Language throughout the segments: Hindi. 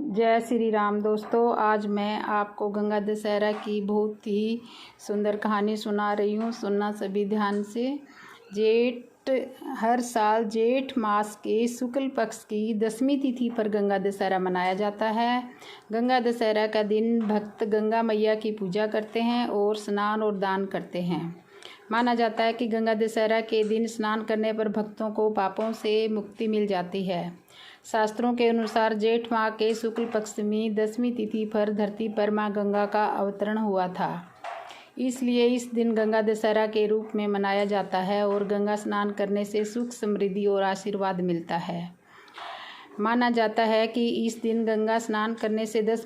जय श्री राम दोस्तों। आज मैं आपको गंगा दशहरा की बहुत ही सुंदर कहानी सुना रही हूँ। सुनना सभी ध्यान से। हर साल जेठ मास के शुक्ल पक्ष की 10वीं तिथि पर गंगा दशहरा मनाया जाता है। गंगा दशहरा का दिन भक्त गंगा मैया की पूजा करते हैं और स्नान और दान करते हैं। माना जाता है कि गंगा दशहरा के दिन स्नान करने पर भक्तों को पापों से मुक्ति मिल जाती है। शास्त्रों के अनुसार जेठ माह के शुक्ल पक्ष में 10वीं तिथि पर धरती पर माँ गंगा का अवतरण हुआ था, इसलिए इस दिन गंगा दशहरा के रूप में मनाया जाता है और गंगा स्नान करने से सुख समृद्धि और आशीर्वाद मिलता है। माना जाता है कि इस दिन गंगा स्नान करने से 10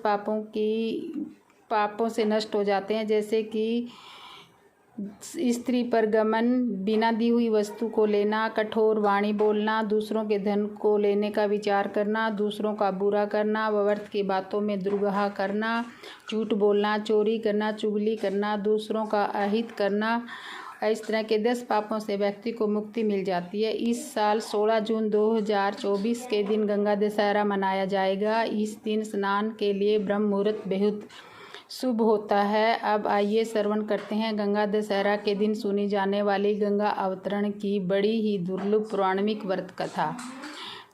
पापों से नष्ट हो जाते हैं, जैसे कि स्त्री पर गमन, बिना दी हुई वस्तु को लेना, कठोर वाणी बोलना, दूसरों के धन को लेने का विचार करना, दूसरों का बुरा करना, व्यर्थ की बातों में दुर्गहा करना, झूठ बोलना, चोरी करना, चुगली करना, दूसरों का अहित करना। इस तरह के 10 पापों से व्यक्ति को मुक्ति मिल जाती है। इस साल 16 जून 2024 के दिन गंगा दशहरा मनाया जाएगा। इस दिन स्नान के लिए ब्रह्म मुहूर्त बेहद शुभ होता है। अब आइए श्रवण करते हैं गंगा दशहरा के दिन सुनी जाने वाली गंगा अवतरण की बड़ी ही दुर्लभ पौराणिक व्रत कथा,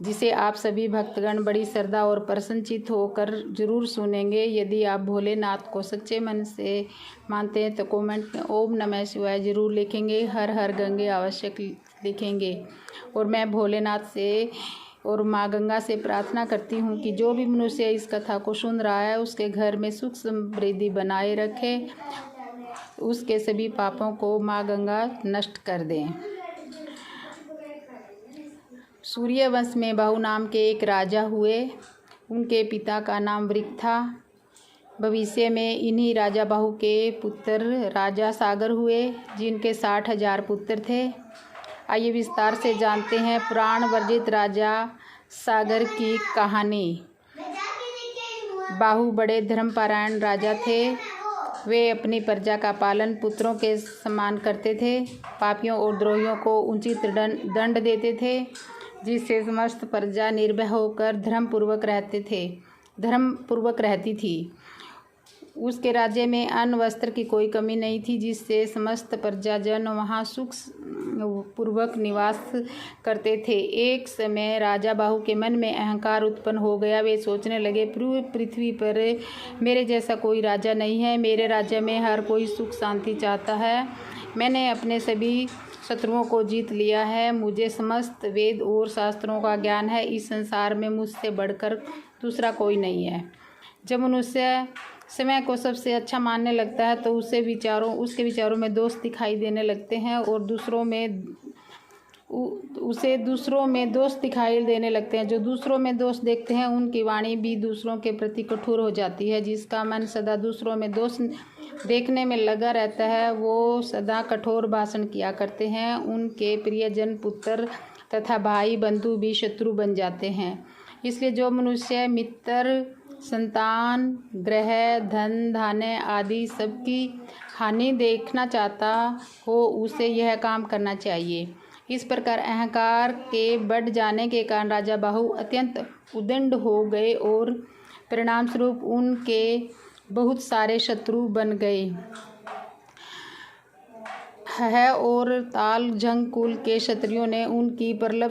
जिसे आप सभी भक्तगण बड़ी श्रद्धा और प्रसन्नचित्त होकर जरूर सुनेंगे। यदि आप भोलेनाथ को सच्चे मन से मानते हैं तो कमेंट में ओम नमः शिवाय जरूर लिखेंगे, हर हर गंगे आवश्यक लिखेंगे। और मैं भोलेनाथ से और माँ गंगा से प्रार्थना करती हूँ कि जो भी मनुष्य इस कथा को सुन रहा है उसके घर में सुख समृद्धि बनाए रखे, उसके सभी पापों को माँ गंगा नष्ट कर दें। सूर्यवंश में बहु नाम के एक राजा हुए। उनके पिता का नाम वृक था। भविष्य में इन्हीं राजा बहु के पुत्र राजा सागर हुए, जिनके 60,000 पुत्र थे। आइए विस्तार से जानते हैं पुराण वर्जित राजा सागर की कहानी। बाहु बड़े धर्मपरायण राजा थे। वे अपनी प्रजा का पालन पुत्रों के समान करते थे। पापियों और द्रोहियों को उचित दंड देते थे, जिससे समस्त प्रजा निर्भय होकर धर्मपूर्वक रहती थी। उसके राज्य में अन्न वस्त्र की कोई कमी नहीं थी, जिससे समस्त प्रजाजन वहाँ सुख पूर्वक निवास करते थे। एक समय राजा बाहु के मन में अहंकार उत्पन्न हो गया। वे सोचने लगे, पृथ्वी पर मेरे जैसा कोई राजा नहीं है। मेरे राज्य में हर कोई सुख शांति चाहता है। मैंने अपने सभी शत्रुओं को जीत लिया है। मुझे समस्त वेद और शास्त्रों का ज्ञान है। इस संसार में मुझसे बढ़कर दूसरा कोई नहीं है। जब मनुष्य समय को सबसे अच्छा मानने लगता है तो उसके विचारों में दोष दिखाई देने लगते हैं और दूसरों में दोष दिखाई देने लगते हैं। जो दूसरों में दोष देखते हैं उनकी वाणी भी दूसरों के प्रति कठोर हो जाती है। जिसका मन सदा दूसरों में दोष देखने में लगा रहता है, वो सदा कठोर भाषण किया करते हैं। उनके प्रियजन, पुत्र तथा भाई बंधु भी शत्रु बन जाते हैं। इसलिए जो मनुष्य मित्र, संतान, ग्रह, धन धान्य आदि सबकी हानि देखना चाहता हो, उसे यह काम करना चाहिए। इस प्रकार अहंकार के बढ़ जाने के कारण राजा बाहु अत्यंत उद्दंड हो गए और परिणाम स्वरूप उनके बहुत सारे शत्रु बन गए है। और ताल झंग कुल के क्षत्रियों ने उनकी प्रबल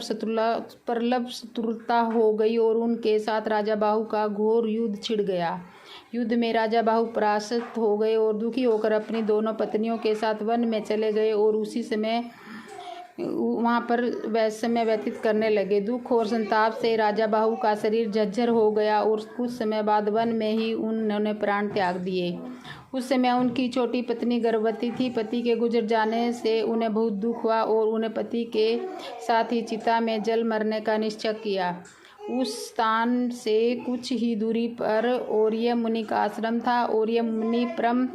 शत्रुता हो गई और उनके साथ राजा बाहु का घोर युद्ध छिड़ गया। युद्ध में राजा बाहु परास्त हो गए और दुखी होकर अपनी दोनों पत्नियों के साथ वन में चले गए और उसी समय वहाँ पर समय व्यतीत करने लगे। दुख और संताप से राजा बाहु का शरीर झज्झर हो गया और कुछ समय बाद वन में ही उन्होंने प्राण त्याग दिए। उस समय उनकी छोटी पत्नी गर्भवती थी। पति के गुजर जाने से उन्हें बहुत दुख हुआ और उन्हें पति के साथ ही चिता में जल मरने का निश्चय किया। उस स्थान से कुछ ही दूरी पर और्य मुनि का आश्रम था। और्य मुनि परम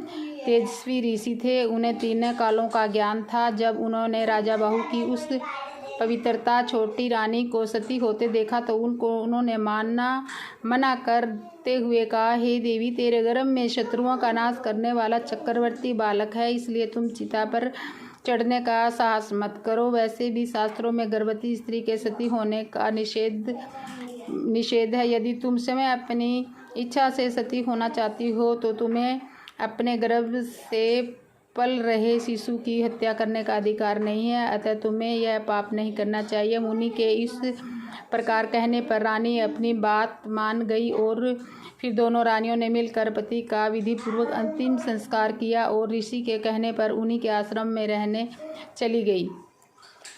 तेजस्वी ऋषि थे। उन्हें 3 कालों का ज्ञान था। जब उन्होंने राजा बाहु की उस पवित्रता छोटी रानी को सती होते देखा तो उन्होंने मना करते हुए कहा, हे देवी, तेरे गर्भ में शत्रुओं का नाश करने वाला चक्रवर्ती बालक है, इसलिए तुम चिता पर चढ़ने का साहस मत करो। वैसे भी शास्त्रों में गर्भवती स्त्री के सती होने का निषेध निषेध है। यदि तुम स्वयं अपनी इच्छा से सती होना चाहती हो तो तुम्हें अपने गर्भ से पल रहे शिशु की हत्या करने का अधिकार नहीं है, अतः तुम्हें यह पाप नहीं करना चाहिए। मुनि के इस प्रकार कहने पर रानी अपनी बात मान गई और फिर दोनों रानियों ने मिलकर पति का विधिपूर्वक अंतिम संस्कार किया और ऋषि के कहने पर उन्हीं के आश्रम में रहने चली गई।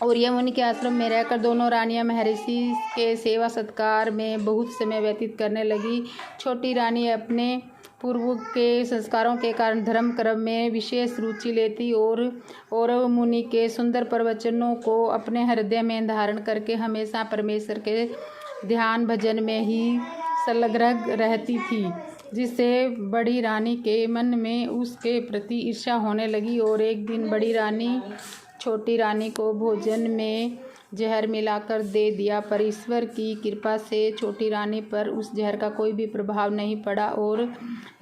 और यह मुनि के आश्रम में रहकर दोनों रानियां महर्षि के सेवा सत्कार में बहुत समय व्यतीत करने लगी। छोटी रानी अपने पूर्व के संस्कारों के कारण धर्म कर्म में विशेष रुचि लेती और मुनि के सुंदर प्रवचनों को अपने हृदय में धारण करके हमेशा परमेश्वर के ध्यान भजन में ही संलग्न रहती थी, जिससे बड़ी रानी के मन में उसके प्रति ईर्ष्या होने लगी। और एक दिन बड़ी रानी छोटी रानी को भोजन में जहर मिलाकर दे दिया, पर ईश्वर की कृपा से छोटी रानी पर उस जहर का कोई भी प्रभाव नहीं पड़ा और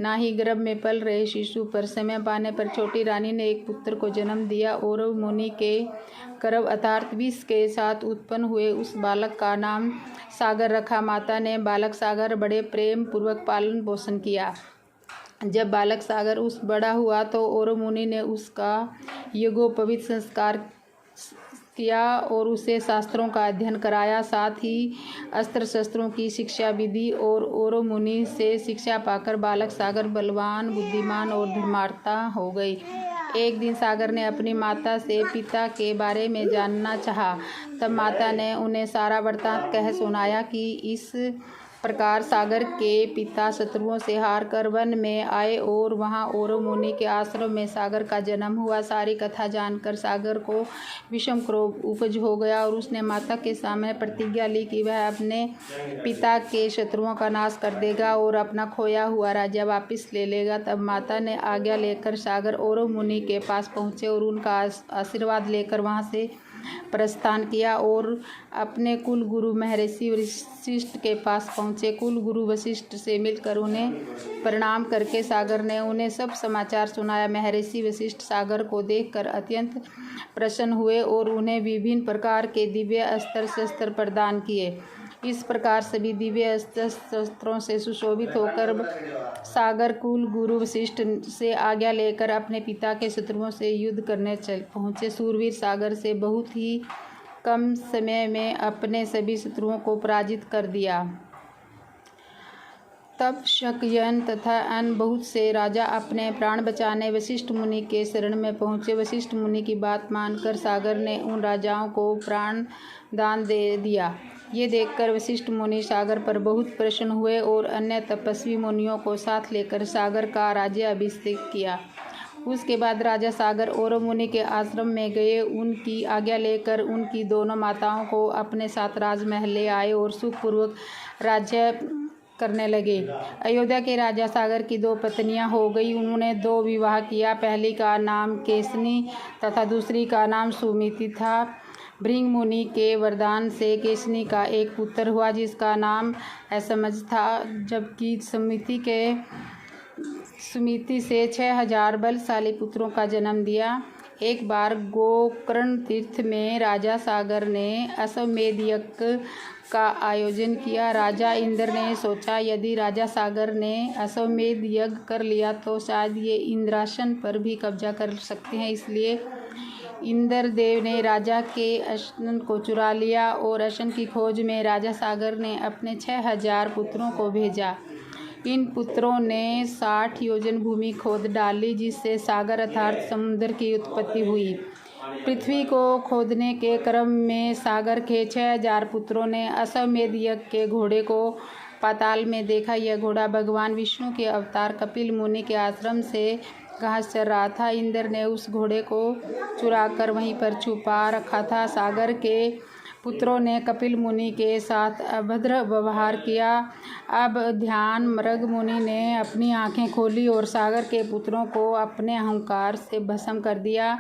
ना ही गर्भ में पल रहे शिशु पर। समय पाने पर छोटी रानी ने एक पुत्र को जन्म दिया और मुनि के गर्भ अर्थात विष के साथ उत्पन्न हुए उस बालक का नाम सागर रखा। माता ने बालक सागर बड़े प्रेम पूर्वक पालन पोषण किया। जब बालक सागर उस बड़ा हुआ तो और मुनि ने उसका यज्ञोपवीत संस्कार किया और उसे शास्त्रों का अध्ययन कराया, साथ ही अस्त्र शस्त्रों की शिक्षा भी दी। और मुनि से शिक्षा पाकर बालक सागर बलवान, बुद्धिमान और धर्मात्मा हो गई। एक दिन सागर ने अपनी माता से पिता के बारे में जानना चाहा। तब माता ने उन्हें सारा वृत्तांत कह सुनाया कि इस प्रकार सागर के पिता शत्रुओं से हार कर वन में आए और वहां और मुनि के आश्रम में सागर का जन्म हुआ। सारी कथा जानकर सागर को विषम क्रोध उपज हो गया और उसने माता के सामने प्रतिज्ञा ली कि वह अपने पिता के शत्रुओं का नाश कर देगा और अपना खोया हुआ राज्य वापस ले लेगा। तब माता ने आज्ञा लेकर सागर और मुनि के पास पहुँचे और उनका आशीर्वाद लेकर वहाँ से प्रस्थान किया और अपने कुल गुरु महर्षि वशिष्ठ के पास पहुँचे। कुल गुरु वशिष्ठ से मिलकर उन्हें प्रणाम करके सागर ने उन्हें सब समाचार सुनाया। महर्षि वशिष्ठ सागर को देखकर अत्यंत प्रसन्न हुए और उन्हें विभिन्न प्रकार के दिव्य अस्त्र शस्त्र प्रदान किए। इस प्रकार सभी दिव्य अस्त्र शस्त्रों से सुशोभित होकर सागर कुल गुरु वशिष्ठ से आज्ञा लेकर अपने पिता के शत्रुओं से युद्ध करने चल पहुँचे। सूरवीर सागर से बहुत ही कम समय में अपने सभी शत्रुओं को पराजित कर दिया। तब शक्ययन तथा अन्य बहुत से राजा अपने प्राण बचाने वशिष्ठ मुनि के शरण में पहुँचे। वशिष्ठ मुनि की बात मानकर सागर ने उन राजाओं को प्राण दान दे दिया। ये देखकर वशिष्ठ मुनि सागर पर बहुत प्रसन्न हुए और अन्य तपस्वी मुनियों को साथ लेकर सागर का राज्य अभिषेक किया। उसके बाद राजा सागर और मुनि के आश्रम में गए। उनकी आज्ञा लेकर उनकी दोनों माताओं को अपने साथ राजमहल ले आए और सुखपूर्वक राज्य करने लगे। अयोध्या के राजा सागर की 2 पत्नियां हो गई। उन्होंने 2 विवाह किया। पहली का नाम केसनी तथा दूसरी का नाम सुमिति था। भृंग मुनि के वरदान से केसनी का एक पुत्र हुआ जिसका नाम असमझ था, जबकि सुमिति से 6000 बलशाली पुत्रों का जन्म दिया। एक बार गोकर्ण तीर्थ में राजा सागर ने अश्वमेध यज्ञ का आयोजन किया। राजा इंद्र ने सोचा यदि राजा सागर ने अश्वमेध यज्ञ कर लिया तो शायद ये इंद्रासन पर भी कब्जा कर सकते हैं। इसलिए इंद्रदेव ने राजा के अश्न को चुरा लिया और अश्न की खोज में राजा सागर ने अपने 6000 पुत्रों को भेजा। इन पुत्रों ने 60 योजन भूमि खोद डाली, जिससे सागर अर्थात समुद्र की उत्पत्ति हुई। पृथ्वी को खोदने के क्रम में सागर के 6000 पुत्रों ने अश्वमेध यज्ञ के घोड़े को पाताल में देखा। यह घोड़ा भगवान विष्णु के अवतार कपिल मुनि के आश्रम से घास चर रहा था। इंद्र ने उस घोड़े को चुराकर वहीं पर छुपा रखा था। सागर के पुत्रों ने कपिल मुनि के साथ अभद्र व्यवहार किया। अब ध्यान मृग मुनि ने अपनी आंखें खोली और सागर के पुत्रों को अपने अहंकार से भस्म कर दिया।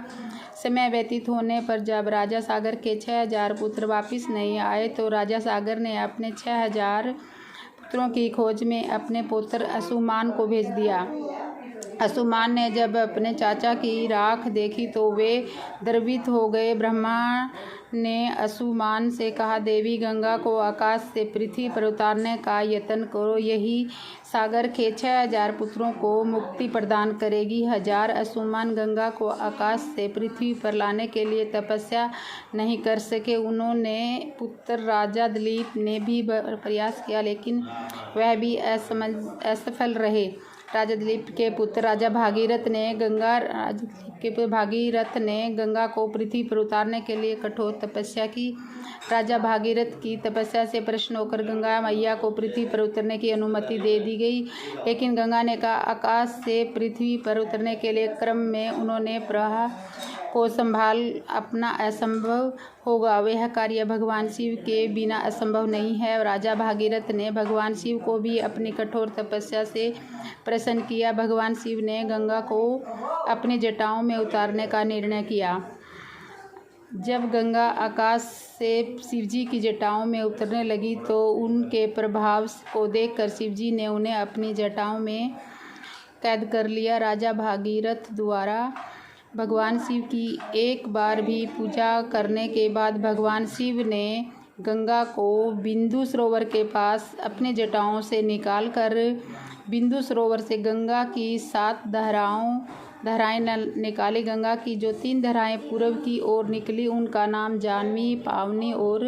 समय व्यतीत होने पर जब राजा सागर के 6000 पुत्र वापस नहीं आए तो राजा सागर ने अपने 6000 पुत्रों की खोज में अपने पुत्र असुमान को भेज दिया। असुमान ने जब अपने चाचा की राख देखी तो वे द्रवित हो गए। ब्रह्मा ने असुमान से कहा, देवी गंगा को आकाश से पृथ्वी पर उतारने का यत्न करो। यही सागर के 6000 पुत्रों को मुक्ति प्रदान करेगी। 1000 असुमान गंगा को आकाश से पृथ्वी पर लाने के लिए तपस्या नहीं कर सके। उन्होंने पुत्र राजा दिलीप ने भी प्रयास किया, लेकिन वह भी असफल रहे। राजा दिलीप के पुत्र राजा भागीरथ ने गंगा को पृथ्वी पर उतारने के लिए कठोर तपस्या की। राजा भागीरथ की तपस्या से प्रसन्न होकर गंगा मैया को पृथ्वी पर उतरने की अनुमति दे दी गई, लेकिन गंगा ने कहा, आकाश से पृथ्वी पर उतरने के लिए क्रम में उन्होंने प्रवाह को संभाल अपना असंभव होगा। वह कार्य भगवान शिव के बिना असंभव नहीं है। राजा भागीरथ ने भगवान शिव को भी अपनी कठोर तपस्या से प्रसन्न किया। भगवान शिव ने गंगा को अपनी जटाओं में उतारने का निर्णय किया। जब गंगा आकाश से शिवजी की जटाओं में उतरने लगी तो उनके प्रभाव को देखकर शिवजी ने उन्हें अपनी जटाओं में कैद कर लिया। राजा भागीरथ द्वारा भगवान शिव की एक बार भी पूजा करने के बाद भगवान शिव ने गंगा को बिंदु सरोवर के पास अपने जटाओं से निकालकर बिंदु सरोवर से गंगा की 7 धाराएं निकाली। गंगा की जो 3 धाराएं पूर्व की ओर निकली उनका नाम जानवी, पावनी और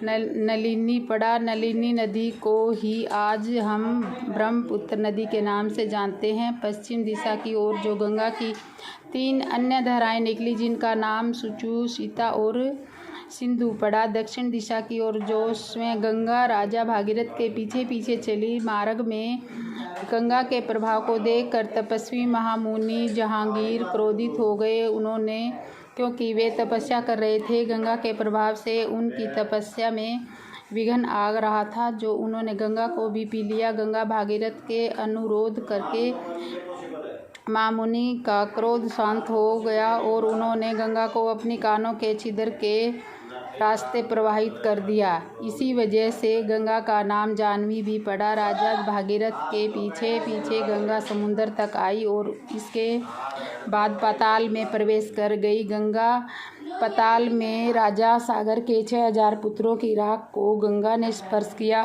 नलिनी पड़ा। नलिनी नदी को ही आज हम ब्रह्मपुत्र नदी के नाम से जानते हैं। पश्चिम दिशा की ओर जो गंगा की 3 अन्य धाराएं निकली जिनका नाम सुचु, सीता और सिंधु पड़ा। दक्षिण दिशा की ओर जो स्वयं गंगा राजा भागीरथ के पीछे पीछे चली। मार्ग में गंगा के प्रभाव को देखकर तपस्वी महामुनि जहांगीर क्रोधित हो गए। उन्होंने, क्योंकि वे तपस्या कर रहे थे, गंगा के प्रभाव से उनकी तपस्या में विघ्न आ रहा था, जो उन्होंने गंगा को भी पी लिया। गंगा भागीरथ के अनुरोध करके महामुनि का क्रोध शांत हो गया और उन्होंने गंगा को अपनी कानों के छिद्र के रास्ते प्रवाहित कर दिया। इसी वजह से गंगा का नाम जानवी भी पड़ा। राजा भागीरथ के पीछे पीछे गंगा समुद्र तक आई और इसके बाद पाताल में प्रवेश कर गई। गंगा पाताल में राजा सागर के 6000 पुत्रों की राख को गंगा ने स्पर्श किया।